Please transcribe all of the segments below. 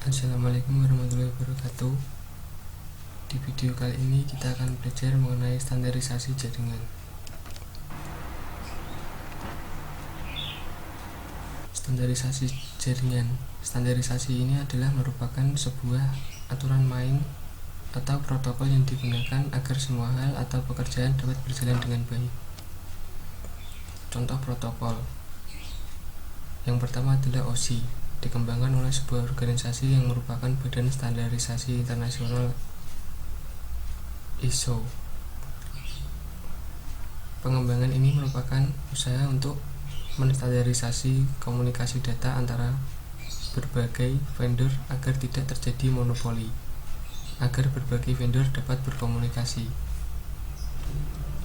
Assalamualaikum warahmatullahi wabarakatuh. Di video kali ini kita akan belajar mengenai standarisasi jaringan. Standarisasi jaringan. Standarisasi ini adalah merupakan sebuah aturan main atau protokol yang digunakan agar semua hal atau pekerjaan dapat berjalan dengan baik. Contoh protokol. Yang pertama adalah OSI, dikembangkan oleh sebuah organisasi yang merupakan Badan Standarisasi Internasional ISO. Pengembangan ini merupakan usaha untuk menstandarisasi komunikasi data antara berbagai vendor agar tidak terjadi monopoli, agar berbagai vendor dapat berkomunikasi.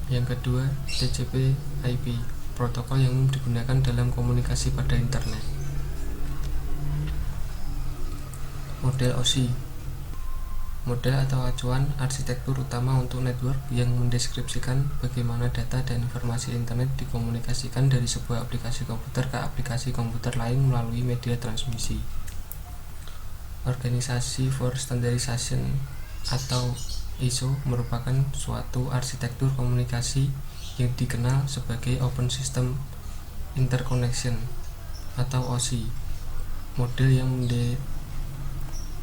Yang kedua, TCP/IP, protokol yang umum digunakan dalam komunikasi pada internet. Model OSI, model atau acuan arsitektur utama untuk network yang mendeskripsikan bagaimana data dan informasi internet dikomunikasikan dari sebuah aplikasi komputer ke aplikasi komputer lain melalui media transmisi. Organisasi for Standardization atau ISO merupakan suatu arsitektur komunikasi yang dikenal sebagai Open System Interconnection atau OSI, model yang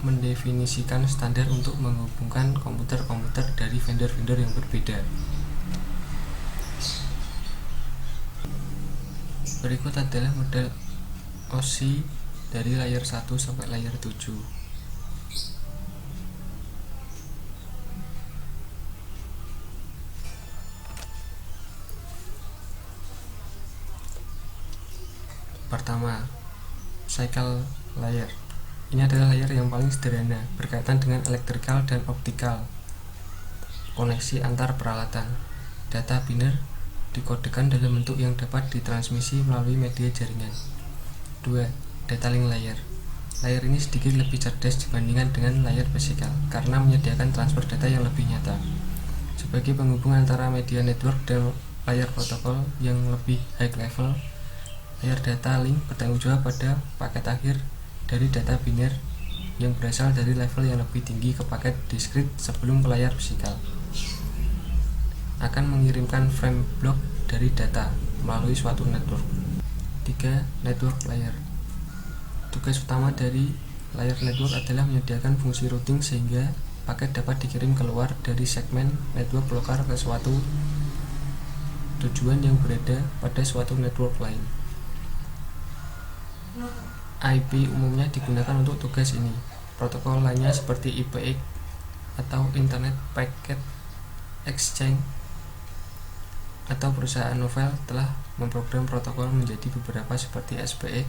mendefinisikan standar untuk menghubungkan komputer-komputer dari vendor-vendor yang berbeda. Berikut adalah model OSI dari layer 1 sampai layer 7. Pertama, cycle layer. Ini adalah layer yang paling sederhana, berkaitan dengan elektrikal dan optikal, koneksi antar peralatan. Data biner dikodekan dalam bentuk yang dapat ditransmisi melalui media jaringan. 2. Data link layer. Layer ini sedikit lebih cerdas dibandingkan dengan layer fisikal, karena menyediakan transfer data yang lebih nyata. Sebagai penghubung antara media network dan layer protokol yang lebih high level, layer data link bertanggung jawab pada paket akhir dari data biner yang berasal dari level yang lebih tinggi ke paket diskrit sebelum ke layar fisikal. Akan mengirimkan frame block dari data melalui suatu network. 3. Network layer. Tugas utama dari layer network adalah menyediakan fungsi routing sehingga paket dapat dikirim keluar dari segmen network lokal ke suatu tujuan yang berada pada suatu network lain. IP umumnya digunakan untuk tugas ini. Protokol lainnya seperti IPX atau Internet Packet Exchange atau perusahaan novel telah memprogram protokol menjadi beberapa seperti SPX,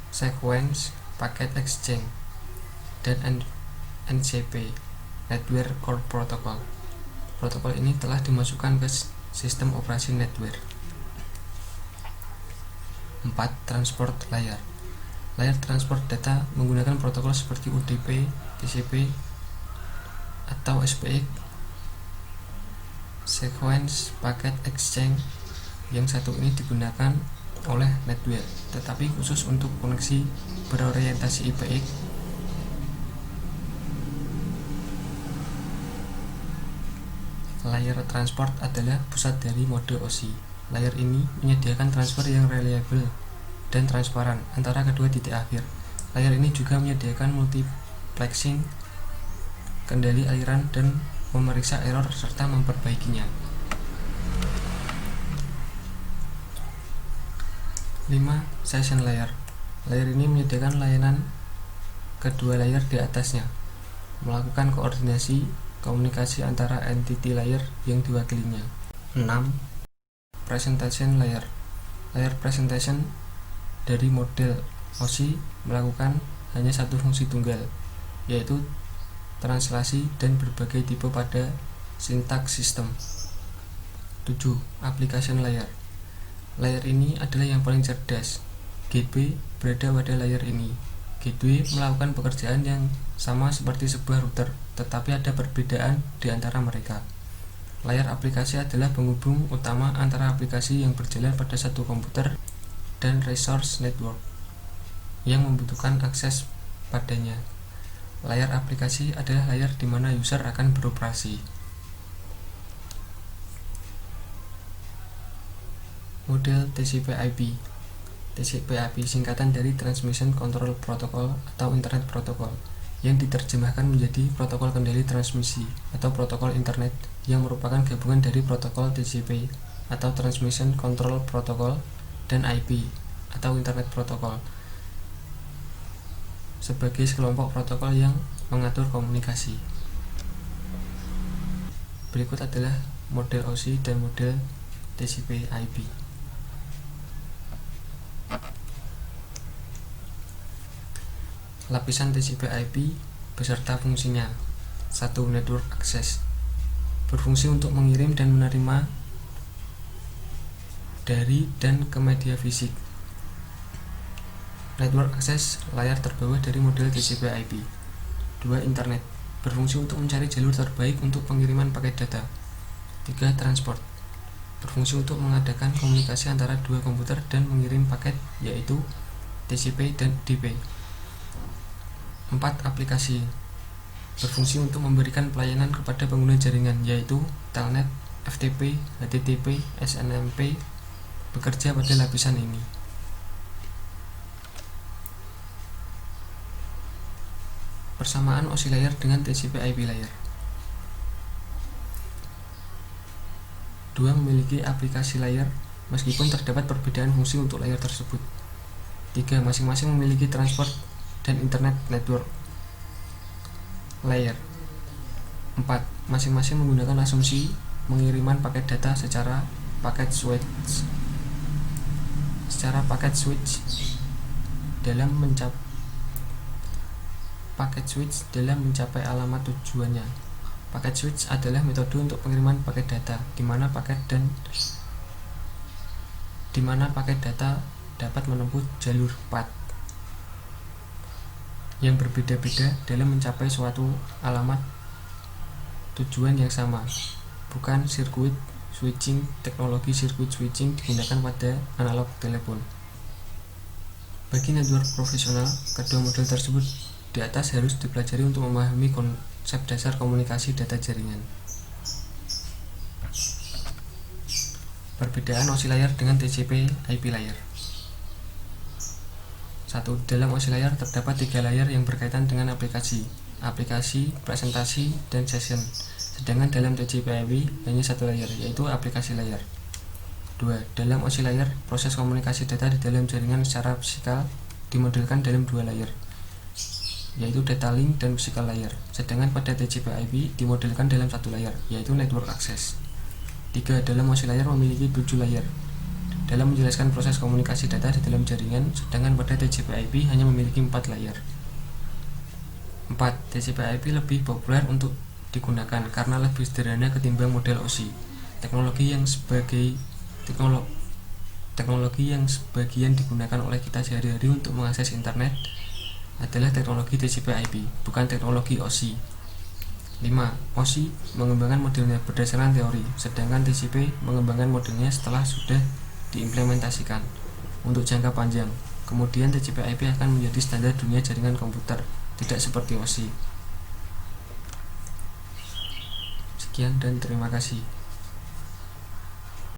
Sequence Packet Exchange, dan NCP, Network Core Protocol. Protokol ini telah dimasukkan ke sistem operasi network. 4. Transport layer. Layer transport data menggunakan protokol seperti UDP, TCP, atau SPX, Sequence Packet Exchange. Yang satu ini digunakan oleh network, tetapi khusus untuk koneksi berorientasi IPX. Layer transport adalah pusat dari mode OSI. Layer ini menyediakan transfer yang reliable dan transparan antara kedua titik akhir. Layer ini juga menyediakan multiplexing, kendali aliran, dan memeriksa error serta memperbaikinya. 5. Session layer. Layer ini menyediakan layanan kedua layer di atasnya, melakukan koordinasi komunikasi antara entity layer yang diwakilinya. 6. Presentation layer. Layer presentation dari model OSI melakukan hanya satu fungsi tunggal, yaitu translasi dan berbagai tipe pada sintaks sistem. 7. Application layer. Layer ini adalah yang paling cerdas. Gateway berada pada layer ini. Gateway melakukan pekerjaan yang sama seperti sebuah router, tetapi ada perbedaan di antara mereka. Layar aplikasi adalah penghubung utama antara aplikasi yang berjalan pada satu komputer dan resource network. yang membutuhkan akses padanya. Layar aplikasi adalah layar di mana user akan beroperasi. Model TCP/IP. TCP/IP singkatan dari Transmission Control Protocol atau Internet Protocol, yang diterjemahkan menjadi protokol kendali transmisi atau protokol internet, yang merupakan gabungan dari protokol TCP atau Transmission Control Protocol dan IP atau Internet Protocol sebagai sekelompok protokol yang mengatur komunikasi. Berikut adalah model OSI dan model TCP/IP. Lapisan TCP/IP beserta fungsinya. 1. Network access, berfungsi untuk mengirim dan menerima dari dan ke media fisik. Network access, layar terbawah dari model TCP/IP. 2. Internet, berfungsi untuk mencari jalur terbaik untuk pengiriman paket data. 3. Transport, berfungsi untuk mengadakan komunikasi antara dua komputer dan mengirim paket, yaitu TCP dan DP. 4. Aplikasi, berfungsi untuk memberikan pelayanan kepada pengguna jaringan, yaitu Telnet, FTP, HTTP, SNMP, bekerja pada lapisan ini. Persamaan OSI layer dengan TCP/IP layer. 2. Memiliki aplikasi layer meskipun terdapat perbedaan fungsi untuk layer tersebut. 3. Masing-masing memiliki transport dan internet network layer. 4. Masing-masing menggunakan asumsi pengiriman paket data secara paket switch dalam mencapai alamat tujuannya. Paket switch adalah metode untuk pengiriman paket data di mana paket data dapat menempuh jalur path yang berbeda-beda dalam mencapai suatu alamat tujuan yang sama. Bukan sirkuit switching. Teknologi sirkuit switching digunakan pada analog telepon. Bagi network profesional, kedua model tersebut di atas harus dipelajari untuk memahami konsep dasar komunikasi data jaringan. Perbedaan OSI layer dengan TCP/IP layer. 1. Dalam OSI layer terdapat 3 layer yang berkaitan dengan aplikasi, presentasi, dan session. Sedangkan dalam TCP/IP hanya 1 layer, yaitu aplikasi layer. 2. Dalam OSI layer, proses komunikasi data di dalam jaringan secara fisikal dimodelkan dalam 2 layer, yaitu data link dan physical layer. Sedangkan pada TCP/IP dimodelkan dalam 1 layer, yaitu network access. 3. Dalam OSI layer memiliki 7 layer dalam menjelaskan proses komunikasi data di dalam jaringan, sedangkan pada TCP/IP hanya memiliki 4 layer. 4. TCP/IP lebih populer untuk digunakan karena lebih sederhana ketimbang model OSI. Teknologi yang sebagian digunakan oleh kita sehari-hari untuk mengakses internet adalah teknologi TCP/IP, bukan teknologi OSI. 5. OSI mengembangkan modelnya berdasarkan teori, sedangkan TCP mengembangkan modelnya setelah sudah diimplementasikan untuk jangka panjang. Kemudian TCP/IP akan menjadi standar dunia jaringan komputer, tidak seperti OSI. Sekian dan terima kasih.